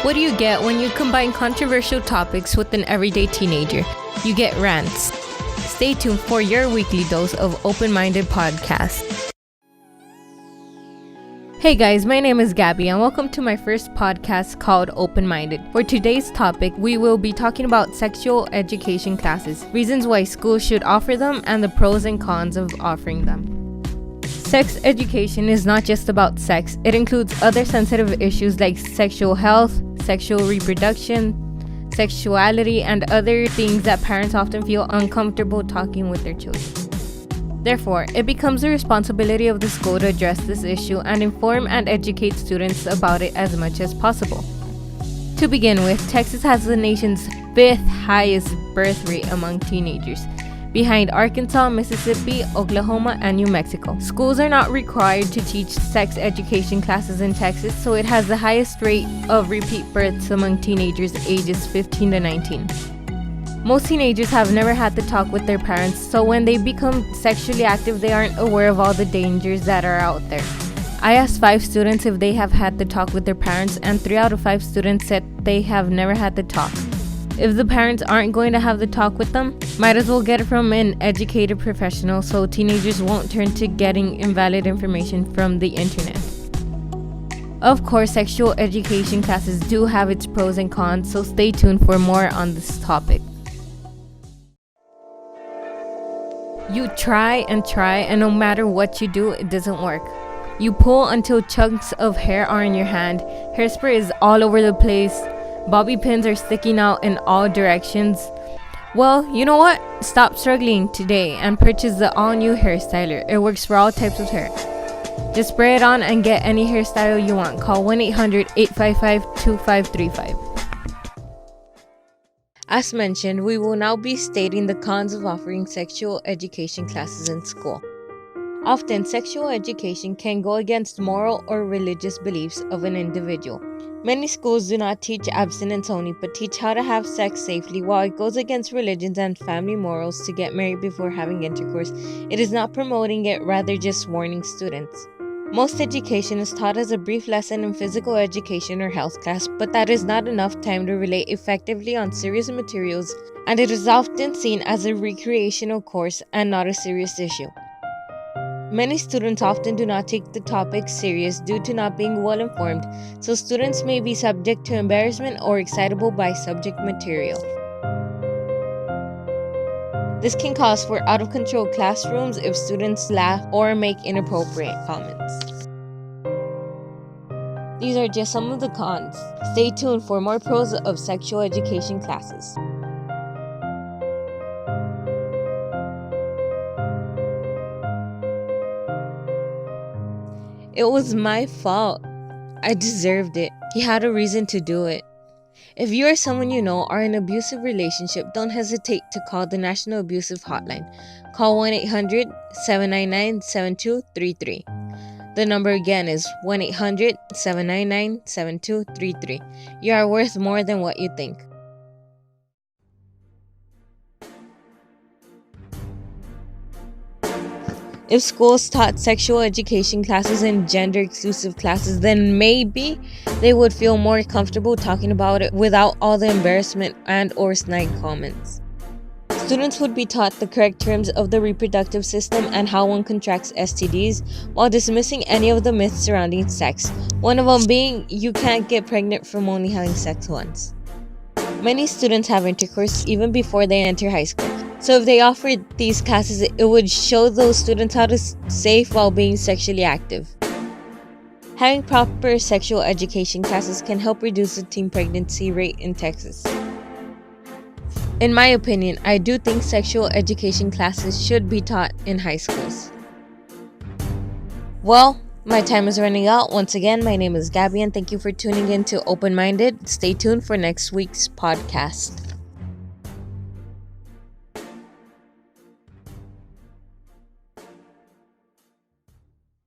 What do you get when you combine controversial topics with an everyday teenager? You get rants. Stay tuned for your weekly dose of open-minded podcast. Hey guys, my name is Gaby and welcome to my first podcast called Open Minded. For today's topic, we will be talking about sexual education classes, reasons why schools should offer them, and the pros and cons of offering them. Sex education is not just about sex. It includes other sensitive issues like sexual health, sexual reproduction, sexuality, and other things that parents often feel uncomfortable talking with their children. Therefore, it becomes the responsibility of the school to address this issue and inform and educate students about it as much as possible. To begin with, Texas has the nation's 5th highest birth rate among teenagers, behind Arkansas, Mississippi, Oklahoma, and New Mexico. Schools are not required to teach sex education classes in Texas, so it has the highest rate of repeat births among teenagers ages 15 to 19. Most teenagers have never had to talk with their parents, so when they become sexually active, they aren't aware of all the dangers that are out there. I asked 5 students if they have had to talk with their parents, and 3 out of 5 students said they have never had to talk. If the parents aren't going to have the talk with them, might as well get it from an educated professional so teenagers won't turn to getting invalid information from the internet. Of course, sexual education classes do have its pros and cons, so stay tuned for more on this topic. You try, and no matter what you do, it doesn't work. You pull until chunks of hair are in your hand, hairspray is all over the place, bobby pins are sticking out in all directions. Well, you know what? Stop struggling today and purchase the all-new hair styler. It works for all types of hair. Just spray it on and get any hairstyle you want. Call 1-800-855-2535. As mentioned, we will now be stating the cons of offering sexual education classes in school. Often, sexual education can go against moral or religious beliefs of an individual. Many schools do not teach abstinence only, but teach how to have sex safely. While it goes against religions and family morals to get married before having intercourse, it is not promoting it, rather just warning students. Most education is taught as a brief lesson in physical education or health class, but that is not enough time to relate effectively on serious materials, and it is often seen as a recreational course and not a serious issue. Many students often do not take the topic serious due to not being well informed, so students may be subject to embarrassment or excitable by subject material. This can cause for out-of-control classrooms if students laugh or make inappropriate comments. These are just some of the cons. Stay tuned for more pros of sexual education classes. It was my fault. I deserved it. He had a reason to do it. If you or someone you know are in an abusive relationship, don't hesitate to call the National Abusive Hotline. Call 1-800-799-7233. The number again is 1-800-799-7233. You are worth more than what you think. If schools taught sexual education classes and gender-exclusive classes, then maybe they would feel more comfortable talking about it without all the embarrassment and or snide comments. Students would be taught the correct terms of the reproductive system and how one contracts STDs while dismissing any of the myths surrounding sex, one of them being you can't get pregnant from only having sex once. Many students have intercourse even before they enter high school. So if they offered these classes, it would show those students how to safe while being sexually active. Having proper sexual education classes can help reduce the teen pregnancy rate in Texas. In my opinion, I do think sexual education classes should be taught in high schools. Well, my time is running out. Once again, my name is Gaby and thank you for tuning in to Open Minded. Stay tuned for next week's podcast.